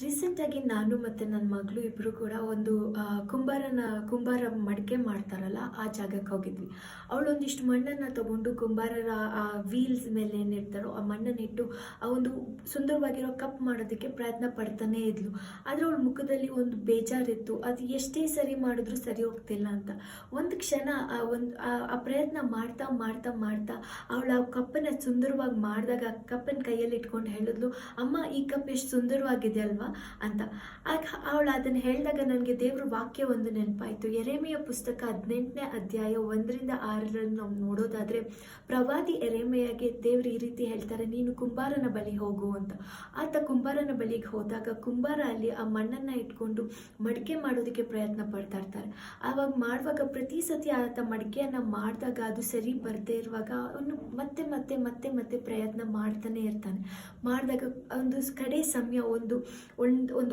ರೀಸೆಂಟಾಗಿ ನಾನು ಮತ್ತು ನನ್ನ ಮಗಳು ಇಬ್ಬರು ಕೂಡ ಒಂದು ಕುಂಬಾರ ಮಡಿಕೆ ಮಾಡ್ತಾರಲ್ಲ ಆ ಜಾಗಕ್ಕೆ ಹೋಗಿದ್ವಿ. ಅವಳೊಂದಿಷ್ಟು ಮಣ್ಣನ್ನು ತಗೊಂಡು ಕುಂಬಾರರ ಆ ವೀಲ್ಸ್ ಮೇಲೆ ಏನಿರ್ತಾರೋ ಆ ಮಣ್ಣನ್ನು ಇಟ್ಟು ಆ ಒಂದು ಸುಂದರವಾಗಿರೋ ಕಪ್ ಮಾಡೋದಕ್ಕೆ ಪ್ರಯತ್ನ ಪಡ್ತಾನೇ ಇದ್ಲು. ಆದರೆ ಅವಳ ಮುಖದಲ್ಲಿ ಒಂದು ಬೇಜಾರಿತ್ತು, ಅದು ಎಷ್ಟೇ ಸರಿ ಮಾಡಿದ್ರೂ ಸರಿ ಹೋಗ್ತಿಲ್ಲ ಅಂತ. ಒಂದು ಕ್ಷಣ ಆ ಪ್ರಯತ್ನ ಮಾಡ್ತಾ ಮಾಡ್ತಾ ಮಾಡ್ತಾ ಅವಳು ಆ ಕಪ್ಪನ್ನು ಸುಂದರವಾಗಿ ಮಾಡಿದಾಗ ಆ ಕಪ್ಪನ್ನು ಕೈಯಲ್ಲಿ ಇಟ್ಕೊಂಡು ಹೇಳಿದ್ಲು, ಅಮ್ಮ ಈ ಕಪ್ ಎಷ್ಟು ಸುಂದರವಾಗಿದೆ ಅಲ್ವಾ ಅಂತ. ಆಗ ಅವಳು ಅದನ್ನು ಹೇಳಿದಾಗ ನನಗೆ ದೇವ್ರ ವಾಕ್ಯ ಒಂದು ನೆನಪಾಯಿತು. ಯೆರೆಮೀಯ ಪುಸ್ತಕ 18ನೇ ಅಧ್ಯಾಯ 1-6 ನಾವು ನೋಡೋದಾದ್ರೆ, ಪ್ರವಾದಿ ಯೆರೆಮೀಯಗೆ ದೇವ್ರು ಈ ರೀತಿ ಹೇಳ್ತಾರೆ, ನೀನು ಕುಂಬಾರನ ಬಳಿ ಹೋಗು ಅಂತ. ಆತ ಕುಂಬಾರನ ಬಳಿಗೆ ಹೋದಾಗ ಕುಂಬಾರ ಅಲ್ಲಿ ಆ ಮಣ್ಣನ್ನು ಇಟ್ಕೊಂಡು ಮಡಿಕೆ ಮಾಡೋದಕ್ಕೆ ಪ್ರಯತ್ನ ಪಡ್ತಾ ಇರ್ತಾರೆ. ಆವಾಗ ಮಾಡುವಾಗ ಪ್ರತಿ ಸತಿ ಆತ ಮಡಿಕೆಯನ್ನು ಮಾಡಿದಾಗ ಅದು ಸರಿ ಬರದೇ ಇರುವಾಗ ಅವನು ಮತ್ತೆ ಮತ್ತೆ ಮತ್ತೆ ಮತ್ತೆ ಪ್ರಯತ್ನ ಮಾಡ್ತಾನೆ ಇರ್ತಾನೆ. ಮಾಡಿದಾಗ ಒಂದು ಕಡೆ ಸಮಯ ಒಂದು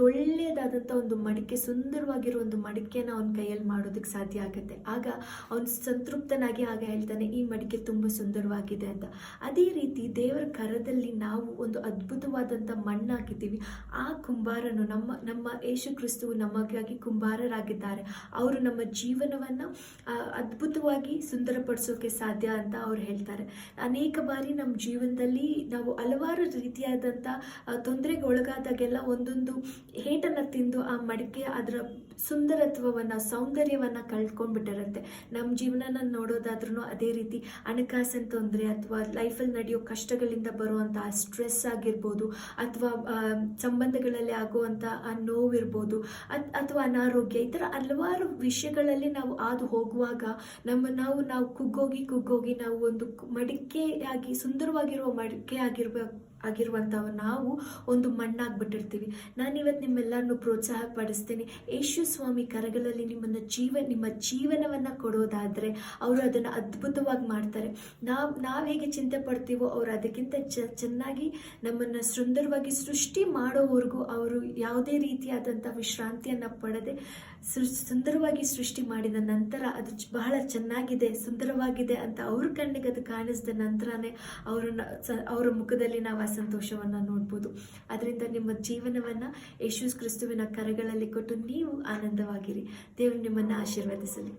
ಒಳ್ಳೆಯದಾದಂಥ ಒಂದು ಮಡಿಕೆ, ಸುಂದರವಾಗಿರೋ ಒಂದು ಮಡಿಕೆನ ಅವನ ಕೈಯಲ್ಲಿ ಮಾಡೋದಕ್ಕೆ ಸಾಧ್ಯ ಆಗುತ್ತೆ. ಆಗ ಅವನು ಸಂತೃಪ್ತನಾಗಿ ಆಗ ಹೇಳ್ತಾನೆ, ಈ ಮಡಿಕೆ ತುಂಬ ಸುಂದರವಾಗಿದೆ ಅಂತ. ಅದೇ ರೀತಿ ದೇವರ ಕರದಲ್ಲಿ ನಾವು ಒಂದು ಅದ್ಭುತವಾದಂಥ ಮಣ್ಣಾಗಿದ್ದೀವಿ. ಆ ಕುಂಬಾರನು ನಮ್ಮ ಯೇಸು ಕ್ರಿಸ್ತುವು ನಮಗಾಗಿ ಕುಂಬಾರರಾಗಿದ್ದಾರೆ. ಅವರು ನಮ್ಮ ಜೀವನವನ್ನು ಅದ್ಭುತವಾಗಿ ಸುಂದರಪಡಿಸೋಕೆ ಸಾಧ್ಯ ಅಂತ ಅವ್ರು ಹೇಳ್ತಾರೆ. ಅನೇಕ ಬಾರಿ ನಮ್ಮ ಜೀವನದಲ್ಲಿ ನಾವು ಹಲವಾರು ರೀತಿಯಾದಂಥ ತೊಂದರೆಗೆ ಒಳಗಾದಾಗೆಲ್ಲ ಒಂದೊಂದು ಹೇಟನ್ನು ತಿಂದು ಆ ಮಡಿಕೆ ಅದರ ಸುಂದರತ್ವವನ್ನು, ಸೌಂದರ್ಯವನ್ನು ಕಳ್ಕೊಂಡ್ಬಿಟ್ಟಿರುತ್ತೆ. ನಮ್ಮ ಜೀವನನ ನೋಡೋದಾದ್ರೂ ಅದೇ ರೀತಿ ಹಣಕಾಸಿನ ತೊಂದರೆ ಅಥವಾ ಲೈಫಲ್ಲಿ ನಡೆಯೋ ಕಷ್ಟಗಳಿಂದ ಬರುವಂಥ ಸ್ಟ್ರೆಸ್ ಆಗಿರ್ಬೋದು, ಅಥವಾ ಸಂಬಂಧಗಳಲ್ಲಿ ಆಗುವಂಥ ಆ ನೋವಿರ್ಬೋದು, ಅಥವಾ ಅನಾರೋಗ್ಯ, ಈ ಥರ ಹಲವಾರು ವಿಷಯಗಳಲ್ಲಿ ನಾವು ಹಾದು ಹೋಗುವಾಗ ನಾವು ಕುಗ್ಗೋಗಿ ನಾವು ಒಂದು ಮಡಿಕೆಯಾಗಿ, ಸುಂದರವಾಗಿರುವ ಮಡಿಕೆ ಆಗಿರುವಂಥವು ನಾವು ಒಂದು ಮಣ್ಣಾಗ್ಬಿಟ್ಟಿರ್ತೀವಿ. ನಾನಿವತ್ತು ನಿಮ್ಮೆಲ್ಲರನ್ನು ಪ್ರೋತ್ಸಾಹ ಪಡಿಸ್ತೀನಿ. ಯೇಸು ಸ್ವಾಮಿ ಕರಗಳಲ್ಲಿ ನಿಮ್ಮ ಜೀವನವನ್ನು ಕೊಡೋದಾದರೆ ಅವರು ಅದನ್ನು ಅದ್ಭುತವಾಗಿ ಮಾಡ್ತಾರೆ. ನಾವು ಹೇಗೆ ಚಿಂತೆ ಪಡ್ತೀವೋ ಅವರು ಅದಕ್ಕಿಂತ ಚೆನ್ನಾಗಿ ನಮ್ಮನ್ನು ಸುಂದರವಾಗಿ ಸೃಷ್ಟಿ ಮಾಡೋವರೆಗೂ ಅವರು ಯಾವುದೇ ರೀತಿಯಾದಂಥ ವಿಶ್ರಾಂತಿಯನ್ನು ಪಡೆದೇ ಸುಂದರವಾಗಿ ಸೃಷ್ಟಿ ಮಾಡಿದ ನಂತರ ಅದು ಬಹಳ ಚೆನ್ನಾಗಿದೆ, ಸುಂದರವಾಗಿದೆ ಅಂತ ಅವ್ರ ಕಣ್ಣಿಗೆ ಅದು ಕಾಣಿಸಿದ ನಂತರನೇ ಅವರ ಮುಖದಲ್ಲಿ ನಾವು ಆ ಸಂತೋಷವನ್ನು ನೋಡ್ಬೋದು. ಅದರಿಂದ ನಿಮ್ಮ ಜೀವನವನ್ನು ಯೇಸು ಕ್ರಿಸ್ತುವಿನ ಕರಗಳಲ್ಲಿ ಕೊಟ್ಟು ನೀವು ಆನಂದವಾಗಿರಿ. ದೇವರು ನಿಮ್ಮನ್ನು ಆಶೀರ್ವದಿಸಲಿ.